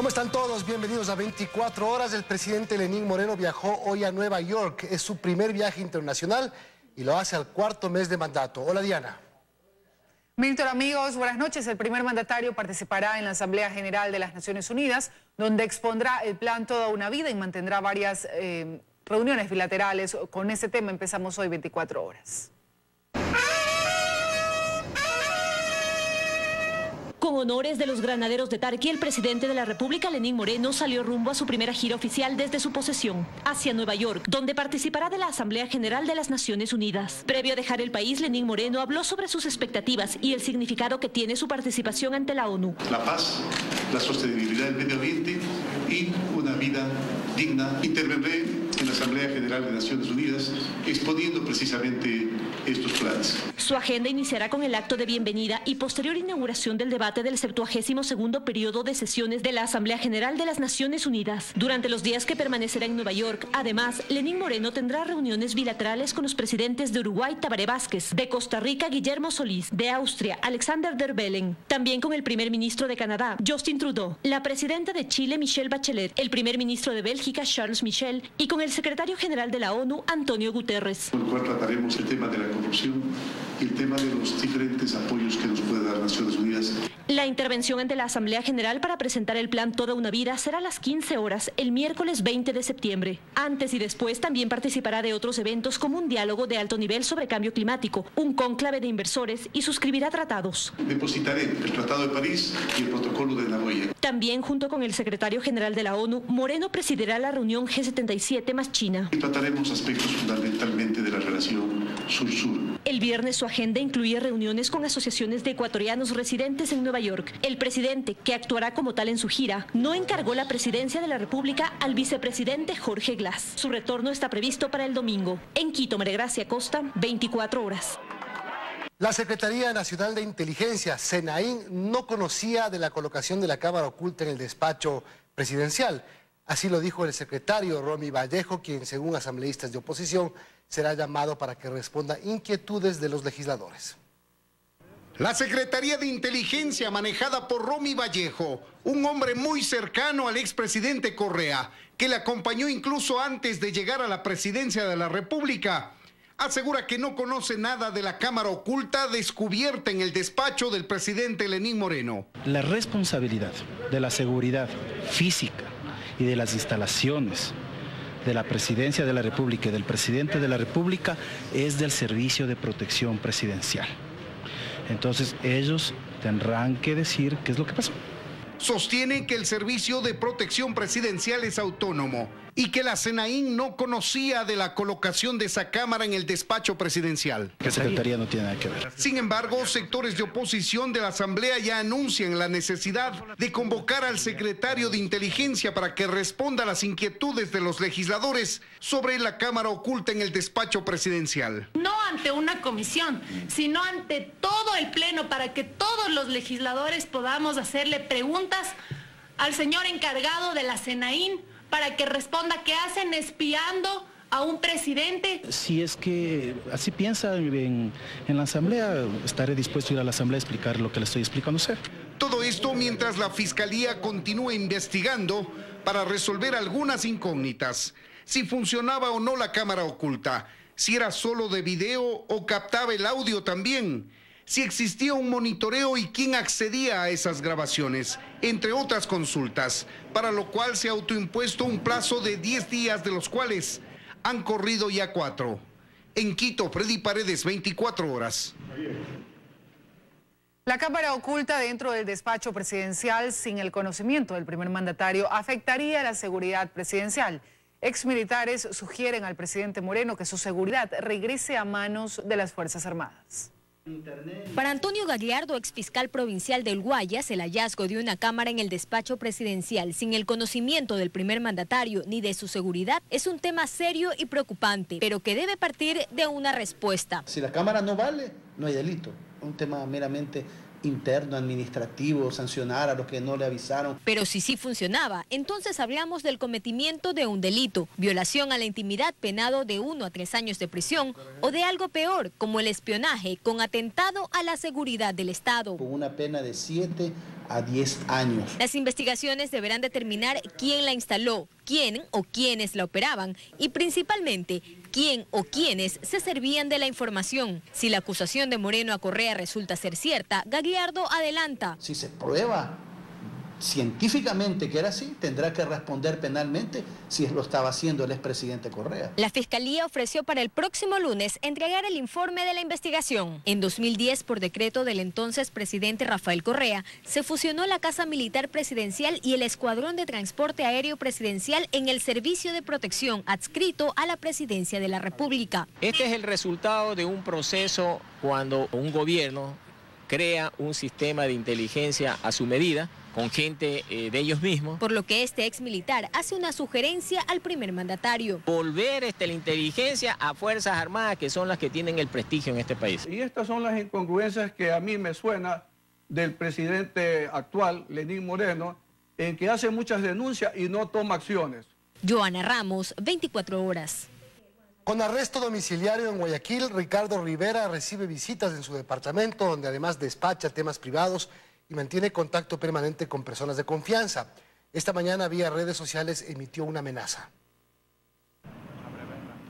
¿Cómo están todos? Bienvenidos a 24 horas. El presidente Lenín Moreno viajó hoy a Nueva York. Es su primer viaje internacional y lo hace al cuarto mes de mandato. Hola, Diana. Milton, amigos, buenas noches. El primer mandatario participará en la Asamblea General de las Naciones Unidas, donde expondrá el plan Toda una Vida y mantendrá varias reuniones bilaterales. Con ese tema empezamos hoy 24 horas. Con honores de los granaderos de Tarqui, el presidente de la República, Lenín Moreno, salió rumbo a su primera gira oficial desde su posesión, hacia Nueva York, donde participará de la Asamblea General de las Naciones Unidas. Previo a dejar el país, Lenín Moreno habló sobre sus expectativas y el significado que tiene su participación ante la ONU. La paz, la sostenibilidad del medio ambiente y una vida digna. Intervendré en la Asamblea General de Naciones Unidas exponiendo precisamente estos planes. Su agenda iniciará con el acto de bienvenida y posterior inauguración del debate del 72º periodo de sesiones de la Asamblea General de las Naciones Unidas. Durante los días que permanecerá en Nueva York, además, Lenín Moreno tendrá reuniones bilaterales con los presidentes de Uruguay, Tabaré Vázquez, de Costa Rica, Guillermo Solís, de Austria, Alexander Der Bellen, también con el primer ministro de Canadá, Justin Trudeau, la presidenta de Chile, Michelle Bachelet, el primer ministro de Bélgica, Charles Michel, y con el secretario general de la ONU, Antonio Guterres. Con el cual trataremos el tema de la corrupción y el tema de los diferentes apoyos que nos puede dar Naciones Unidas. La intervención ante la Asamblea General para presentar el plan Toda una Vida será a las 15 horas el miércoles 20 de septiembre. Antes y después también participará de otros eventos como un diálogo de alto nivel sobre cambio climático, un cónclave de inversores y suscribirá tratados. Depositaré el Tratado de París y el Protocolo de Nagoya. También, junto con el secretario general de la ONU, Moreno presidirá la reunión G77 más China. Y trataremos aspectos fundamentalmente de la relación sur-sur. El viernes su agenda incluye reuniones con asociaciones de ecuatorianos residentes en Nueva York. El presidente, que actuará como tal en su gira, no encargó la presidencia de la República al vicepresidente Jorge Glass. Su retorno está previsto para el domingo. En Quito, María Gracia Costa, 24 horas. La Secretaría Nacional de Inteligencia, SENAIN, no conocía de la colocación de la cámara oculta en el despacho presidencial. Así lo dijo el secretario Romy Vallejo, quien, según asambleístas de oposición, será llamado para que responda inquietudes de los legisladores. La Secretaría de Inteligencia, manejada por Romy Vallejo, un hombre muy cercano al expresidente Correa, que le acompañó incluso antes de llegar a la presidencia de la República, asegura que no conoce nada de la cámara oculta descubierta en el despacho del presidente Lenín Moreno. La responsabilidad de la seguridad física y de las instalaciones de la presidencia de la República y del presidente de la República es del Servicio de Protección Presidencial. Entonces ellos tendrán que decir qué es lo que pasó. Sostiene que el Servicio de Protección Presidencial es autónomo y que la SENAIN no conocía de la colocación de esa cámara en el despacho presidencial. La Secretaría no tiene nada que ver. Sin embargo, sectores de oposición de la Asamblea ya anuncian la necesidad de convocar al secretario de Inteligencia para que responda a las inquietudes de los legisladores sobre la cámara oculta en el despacho presidencial. No ante una comisión, sino ante todo el pleno, para que todos los legisladores podamos hacerle preguntas al señor encargado de la SENAIN para que responda qué hacen espiando a un presidente. Si es que así piensa en la Asamblea, estaré dispuesto a ir a la Asamblea a explicar lo que le estoy explicando a usted. Todo esto mientras la Fiscalía continúa investigando para resolver algunas incógnitas. Si funcionaba o no la cámara oculta, si era solo de video o captaba el audio también, si existía un monitoreo y quién accedía a esas grabaciones, entre otras consultas, para lo cual se ha autoimpuesto un plazo de 10 días, de los cuales han corrido ya 4. En Quito, Freddy Paredes, 24 horas. La cámara oculta dentro del despacho presidencial sin el conocimiento del primer mandatario afectaría la seguridad presidencial. Exmilitares sugieren al presidente Moreno que su seguridad regrese a manos de las Fuerzas Armadas. Para Antonio Gagliardo, exfiscal provincial del Guayas, el hallazgo de una cámara en el despacho presidencial sin el conocimiento del primer mandatario ni de su seguridad es un tema serio y preocupante, pero que debe partir de una respuesta. Si la cámara no vale, no hay delito. Un tema meramente interno, administrativo, sancionar a los que no le avisaron. Pero si sí funcionaba, entonces hablamos del cometimiento de un delito, violación a la intimidad penado de 1 a 3 años de prisión o de algo peor, como el espionaje con atentado a la seguridad del Estado. Con una pena de 7 a 10 años. Las investigaciones deberán determinar quién la instaló, quién o quiénes la operaban y principalmente quién o quiénes se servían de la información. Si la acusación de Moreno a Correa resulta ser cierta, Gagliardo adelanta. Si se prueba científicamente que era así, tendrá que responder penalmente si lo estaba haciendo el expresidente Correa. La Fiscalía ofreció para el próximo lunes entregar el informe de la investigación. En 2010, por decreto del entonces presidente Rafael Correa, se fusionó la Casa Militar Presidencial y el Escuadrón de Transporte Aéreo Presidencial en el Servicio de Protección adscrito a la Presidencia de la República. Este es el resultado de un proceso cuando un gobierno crea un sistema de inteligencia a su medida, con gente de ellos mismos. Por lo que este ex militar hace una sugerencia al primer mandatario. Volver la inteligencia a Fuerzas Armadas, que son las que tienen el prestigio en este país. Y estas son las incongruencias que a mí me suena del presidente actual, Lenín Moreno, en que hace muchas denuncias y no toma acciones. Joana Ramos, 24 horas. Con arresto domiciliario en Guayaquil, Ricardo Rivera recibe visitas en su departamento, donde además despacha temas privados y mantiene contacto permanente con personas de confianza. Esta mañana, vía redes sociales, emitió una amenaza.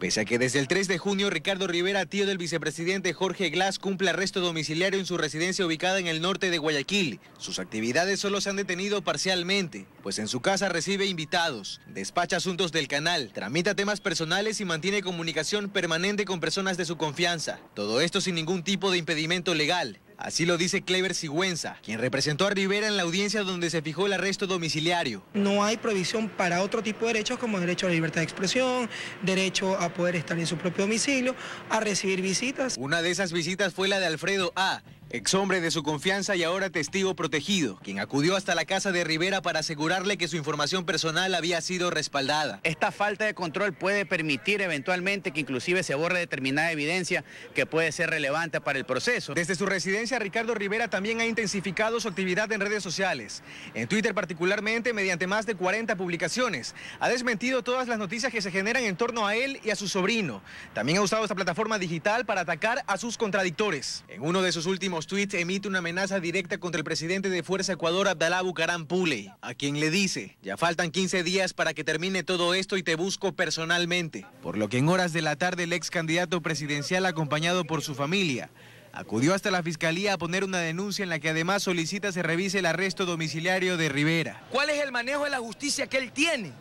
Pese a que desde el 3 de junio Ricardo Rivera, tío del vicepresidente Jorge Glass, cumple arresto domiciliario en su residencia ubicada en el norte de Guayaquil, sus actividades solo se han detenido parcialmente, pues en su casa recibe invitados, despacha asuntos del canal, tramita temas personales y mantiene comunicación permanente con personas de su confianza. Todo esto sin ningún tipo de impedimento legal. Así lo dice Clever Sigüenza, quien representó a Rivera en la audiencia donde se fijó el arresto domiciliario. No hay prohibición para otro tipo de derechos como derecho a la libertad de expresión, derecho a poder estar en su propio domicilio, a recibir visitas. Una de esas visitas fue la de Alfredo A., exhombre de su confianza y ahora testigo protegido, quien acudió hasta la casa de Rivera para asegurarle que su información personal había sido respaldada. Esta falta de control puede permitir eventualmente que inclusive se borre determinada evidencia que puede ser relevante para el proceso. Desde su residencia, Ricardo Rivera también ha intensificado su actividad en redes sociales. En Twitter particularmente, mediante más de 40 publicaciones. Ha desmentido todas las noticias que se generan en torno a él y a su sobrino. También ha usado esta plataforma digital para atacar a sus contradictores. En uno de sus últimos tweets emite una amenaza directa contra el presidente de Fuerza Ecuador, Abdalá Bucaram Pule, a quien le dice: ya faltan 15 días para que termine todo esto y te busco personalmente. Por lo que en horas de la tarde el ex candidato presidencial, acompañado por su familia, acudió hasta la Fiscalía a poner una denuncia en la que además solicita se revise el arresto domiciliario de Rivera. ¿Cuál es el manejo de la justicia que él tiene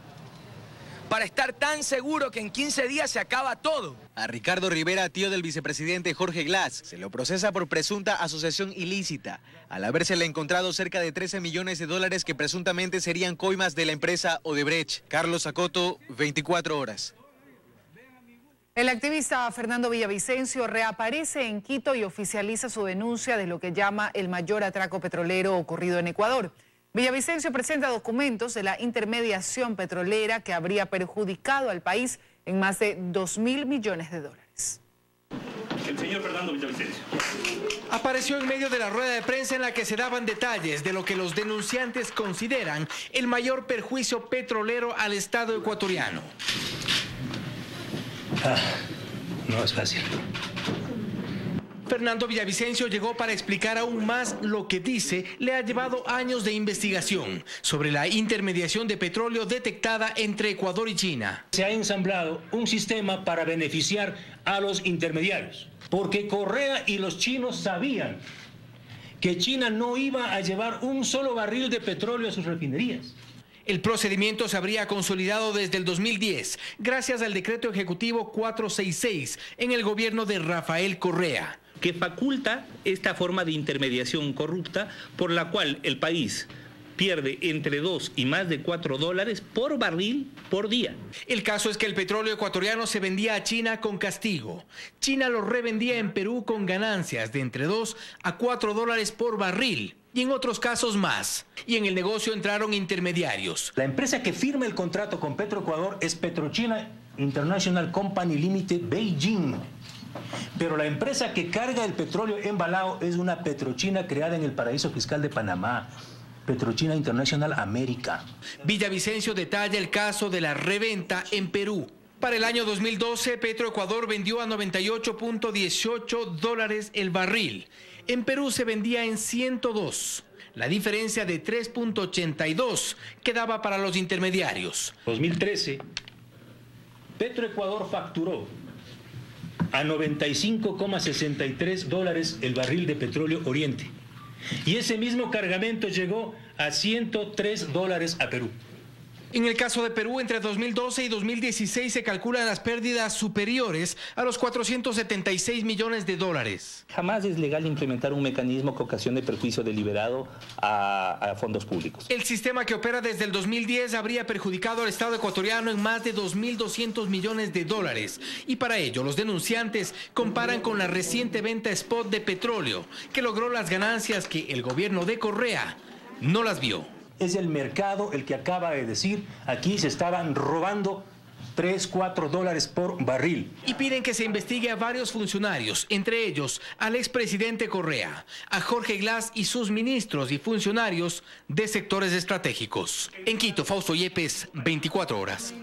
para estar tan seguro que en 15 días se acaba todo? A Ricardo Rivera, tío del vicepresidente Jorge Glass, se lo procesa por presunta asociación ilícita, al habérsele encontrado cerca de 13 millones de dólares que presuntamente serían coimas de la empresa Odebrecht. Carlos Acoto, 24 horas. El activista Fernando Villavicencio reaparece en Quito y oficializa su denuncia de lo que llama el mayor atraco petrolero ocurrido en Ecuador. Villavicencio presenta documentos de la intermediación petrolera que habría perjudicado al país en más de 2.000 millones de dólares. El señor Fernando Villavicencio apareció en medio de la rueda de prensa en la que se daban detalles de lo que los denunciantes consideran el mayor perjuicio petrolero al Estado ecuatoriano. No es fácil. Fernando Villavicencio llegó para explicar aún más lo que dice le ha llevado años de investigación sobre la intermediación de petróleo detectada entre Ecuador y China. Se ha ensamblado un sistema para beneficiar a los intermediarios, porque Correa y los chinos sabían que China no iba a llevar un solo barril de petróleo a sus refinerías. El procedimiento se habría consolidado desde el 2010, gracias al decreto ejecutivo 466 en el gobierno de Rafael Correa, que faculta esta forma de intermediación corrupta por la cual el país pierde entre 2 y más de 4 dólares por barril por día. El caso es que el petróleo ecuatoriano se vendía a China con castigo. China lo revendía en Perú con ganancias de entre 2 a 4 dólares por barril. Y en otros casos más. Y en el negocio entraron intermediarios. La empresa que firma el contrato con Petroecuador es Petrochina International Company Limited Beijing. Pero la empresa que carga el petróleo embalado es una Petrochina creada en el paraíso fiscal de Panamá. Petrochina International América. Villavicencio detalla el caso de la reventa en Perú. Para el año 2012, Petroecuador vendió a 98.18 dólares el barril. En Perú se vendía en 102. La diferencia de 3.82 quedaba para los intermediarios. 2013, Petroecuador facturó a 95,63 dólares el barril de petróleo Oriente. Y ese mismo cargamento llegó a 103 dólares a Perú. En el caso de Perú, entre 2012 y 2016 se calculan las pérdidas superiores a los 476 millones de dólares. Jamás es legal implementar un mecanismo que ocasione perjuicio deliberado a fondos públicos. El sistema que opera desde el 2010 habría perjudicado al Estado ecuatoriano en más de 2.200 millones de dólares. Y para ello, los denunciantes comparan con la reciente venta spot de petróleo, que logró las ganancias que el gobierno de Correa no las vio. Es el mercado el que acaba de decir, aquí se estaban robando 3, 4 dólares por barril. Y piden que se investigue a varios funcionarios, entre ellos al expresidente Correa, a Jorge Glass y sus ministros y funcionarios de sectores estratégicos. En Quito, Fausto Yepes, 24 horas.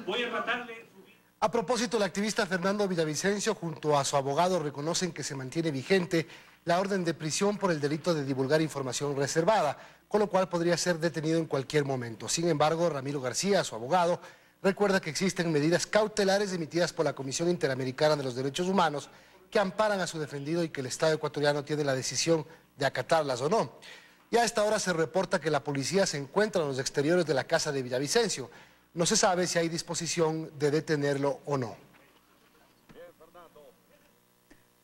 A propósito, el activista Fernando Villavicencio junto a su abogado reconocen que se mantiene vigente la orden de prisión por el delito de divulgar información reservada, con lo cual podría ser detenido en cualquier momento. Sin embargo, Ramiro García, su abogado, recuerda que existen medidas cautelares emitidas por la Comisión Interamericana de los Derechos Humanos que amparan a su defendido y que el Estado ecuatoriano tiene la decisión de acatarlas o no. Y a esta hora se reporta que la policía se encuentra en los exteriores de la casa de Villavicencio. No se sabe si hay disposición de detenerlo o no.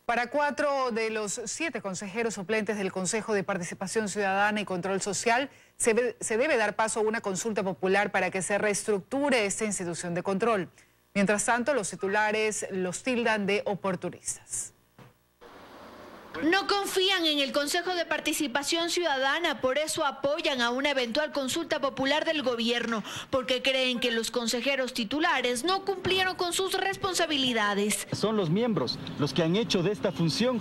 Para 4 de los 7 consejeros suplentes del Consejo de Participación Ciudadana y Control Social, se debe dar paso a una consulta popular para que se reestructure esta institución de control. Mientras tanto, los titulares los tildan de oportunistas. No confían en el Consejo de Participación Ciudadana, por eso apoyan a una eventual consulta popular del gobierno, porque creen que los consejeros titulares no cumplieron con sus responsabilidades. Son los miembros los que han hecho de esta función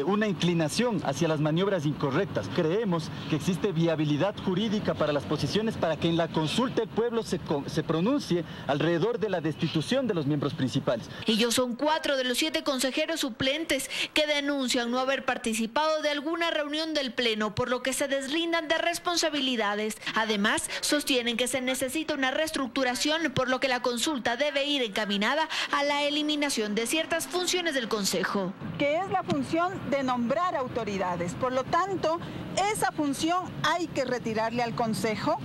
una inclinación hacia las maniobras incorrectas. Creemos que existe viabilidad jurídica para las posiciones para que en la consulta el pueblo se pronuncie alrededor de la destitución de los miembros principales. Ellos son 4 de los 7 consejeros suplentes que denuncian no haber participado de alguna reunión del Pleno, por lo que se deslindan de responsabilidades. Además, sostienen que se necesita una reestructuración, por lo que la consulta debe ir encaminada a la eliminación de ciertas funciones del Consejo. Que es la función de nombrar autoridades. Por lo tanto, esa función hay que retirarle al Consejo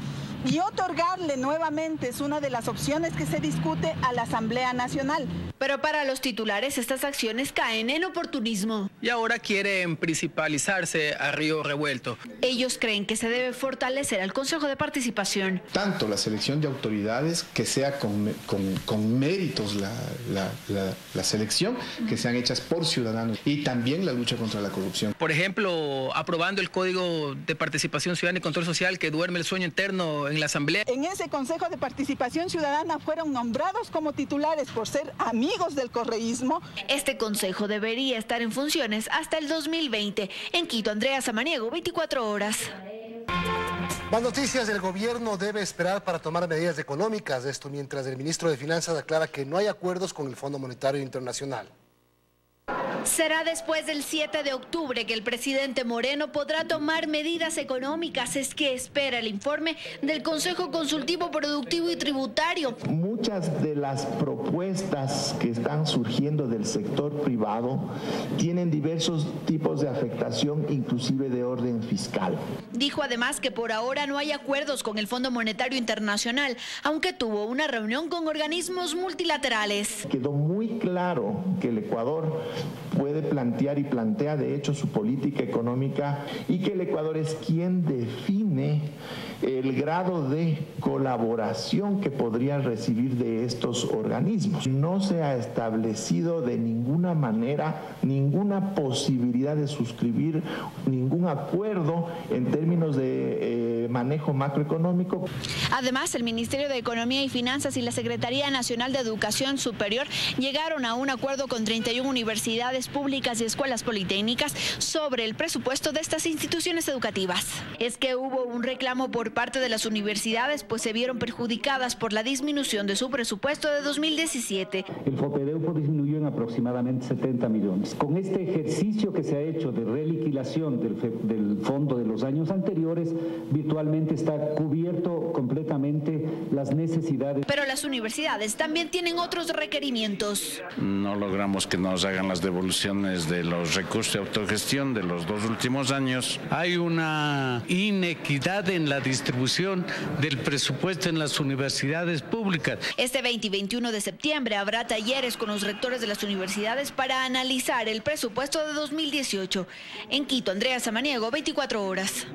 y otorgarle nuevamente, es una de las opciones que se discute, a la Asamblea Nacional. Pero para los titulares estas acciones caen en oportunismo. Y ahora quieren principalizarse a río revuelto. Ellos creen que se debe fortalecer al Consejo de Participación. Tanto la selección de autoridades, que sea con méritos la selección, que sean hechas por ciudadanos, y también la lucha contra la corrupción. Por ejemplo, aprobando el Código de Participación Ciudadana y Control Social, que duerme el sueño interno en la Asamblea. En ese Consejo de Participación Ciudadana fueron nombrados como titulares por ser amigos del correísmo. Este consejo debería estar en funciones hasta el 2020. En Quito, Andrea Samaniego, 24 horas. Más noticias. El gobierno debe esperar para tomar medidas económicas. Esto mientras el ministro de Finanzas aclara que no hay acuerdos con el Fondo Monetario Internacional. Será después del 7 de octubre que el presidente Moreno podrá tomar medidas económicas. Es que espera el informe del Consejo Consultivo Productivo y Tributario. Muchas de las propuestas que están surgiendo del sector privado tienen diversos tipos de afectación, inclusive de orden fiscal. Dijo además que por ahora no hay acuerdos con el Fondo Monetario Internacional, aunque tuvo una reunión con organismos multilaterales. Quedó muy claro que el Ecuador puede plantear y plantea de hecho su política económica y que el Ecuador es quien define el grado de colaboración que podría recibir de estos organismos. No se ha establecido de ninguna manera ninguna posibilidad de suscribir ningún acuerdo en términos de manejo macroeconómico. Además, el Ministerio de Economía y Finanzas y la Secretaría Nacional de Educación Superior llegaron a un acuerdo con 31 universidades públicas y escuelas politécnicas sobre el presupuesto de estas instituciones educativas. Es que hubo un reclamo por parte de las universidades, pues se vieron perjudicadas por la disminución de su presupuesto de 2017. El FOPEDEUPO disminuyó en aproximadamente 70 millones. Con este ejercicio que se ha hecho de reliquidación del fondo de los años anteriores, virtualmente está cubierto completamente las necesidades. Pero las universidades también tienen otros requerimientos. No logramos que nos hagan las devoluciones de los recursos de autogestión de los 2 últimos años. Hay una inequidad en la distribución del presupuesto en las universidades públicas. Este 20 y 21 de septiembre habrá talleres con los rectores de las universidades para analizar el presupuesto de 2018. En Quito, Andrea Samaniego, 24 horas.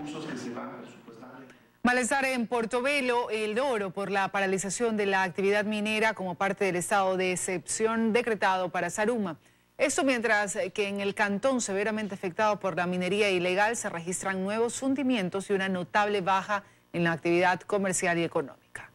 Malestar en Portobelo, El Oro, por la paralización de la actividad minera como parte del estado de excepción decretado para Zaruma. Esto mientras que en el cantón severamente afectado por la minería ilegal se registran nuevos hundimientos y una notable baja en la actividad comercial y económica.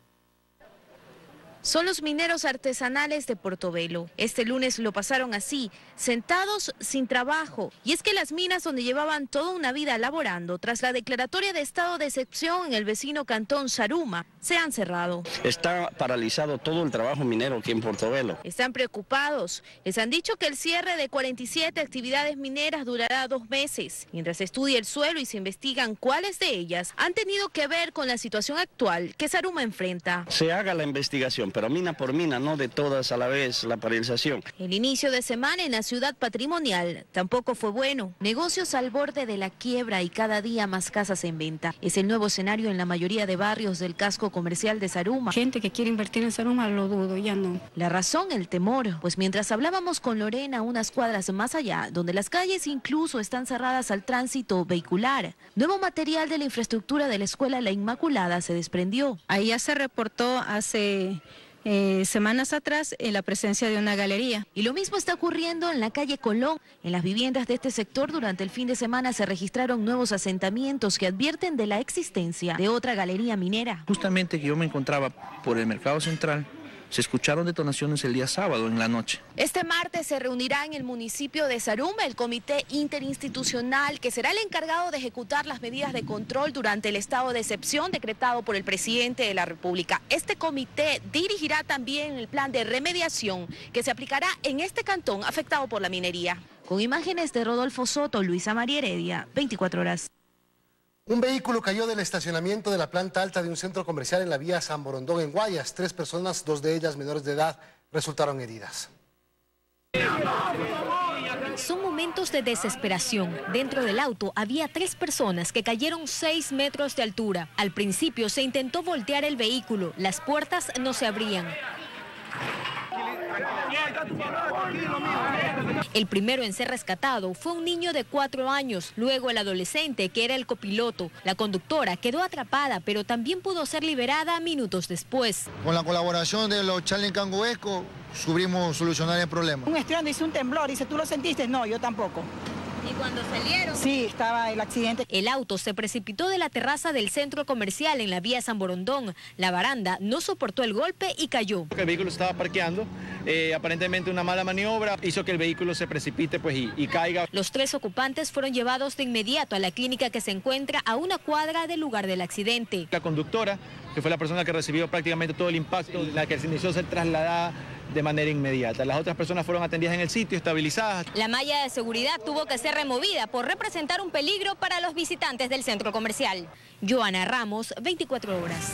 Son los mineros artesanales de Portobelo. Este lunes lo pasaron así, sentados sin trabajo. Y es que las minas donde llevaban toda una vida laborando, tras la declaratoria de estado de excepción en el vecino cantón Zaruma, se han cerrado. Está paralizado todo el trabajo minero aquí en Portobelo. Están preocupados. Les han dicho que el cierre de 47 actividades mineras durará 2 meses. Mientras se estudia el suelo y se investigan cuáles de ellas han tenido que ver con la situación actual que Zaruma enfrenta. Se haga la investigación, pero mina por mina, no de todas a la vez la paralización. El inicio de semana en la ciudad patrimonial tampoco fue bueno. Negocios al borde de la quiebra y cada día más casas en venta. Es el nuevo escenario en la mayoría de barrios del casco comercial de Zaruma. Gente que quiere invertir en Zaruma, lo dudo, ya no. La razón, el temor. Pues mientras hablábamos con Lorena unas cuadras más allá, donde las calles incluso están cerradas al tránsito vehicular, nuevo material de la infraestructura de la escuela La Inmaculada se desprendió. Ahí ya se reportó hace semanas atrás la presencia de una galería. Y lo mismo está ocurriendo en la calle Colón. En las viviendas de este sector durante el fin de semana se registraron nuevos asentamientos que advierten de la existencia de otra galería minera. Justamente que yo me encontraba por el Mercado Central, se escucharon detonaciones el día sábado en la noche. Este martes se reunirá en el municipio de Zaruma el comité interinstitucional que será el encargado de ejecutar las medidas de control durante el estado de excepción decretado por el presidente de la República. Este comité dirigirá también el plan de remediación que se aplicará en este cantón afectado por la minería. Con imágenes de Rodolfo Soto, Luisa María Heredia, 24 horas. Un vehículo cayó del estacionamiento de la planta alta de un centro comercial en la vía San Borondón, en Guayas. 3 personas, 2 de ellas menores de edad, resultaron heridas. Son momentos de desesperación. Dentro del auto había 3 personas que cayeron 6 metros de altura. Al principio se intentó voltear el vehículo. Las puertas no se abrían. El primero en ser rescatado fue un niño de 4 años, luego el adolescente que era el copiloto. La conductora quedó atrapada, pero también pudo ser liberada minutos después. Con la colaboración de los Charlie Canguesco, supimos solucionar el problema. Un estreno, dice un temblor, dice, ¿tú lo sentiste? No, yo tampoco. ¿Y cuando salieron? Sí, estaba el accidente. El auto se precipitó de la terraza del centro comercial en la vía San Borondón. La baranda no soportó el golpe y cayó. El vehículo estaba parqueando, aparentemente una mala maniobra hizo que el vehículo se precipite y caiga. Los 3 ocupantes fueron llevados de inmediato a la clínica que se encuentra a una cuadra del lugar del accidente. La conductora, que fue la persona que recibió prácticamente todo el impacto, la que se inició a ser trasladada de manera inmediata. Las otras personas fueron atendidas en el sitio, estabilizadas. La malla de seguridad tuvo que ser removida por representar un peligro para los visitantes del centro comercial. Joana Ramos, 24 horas.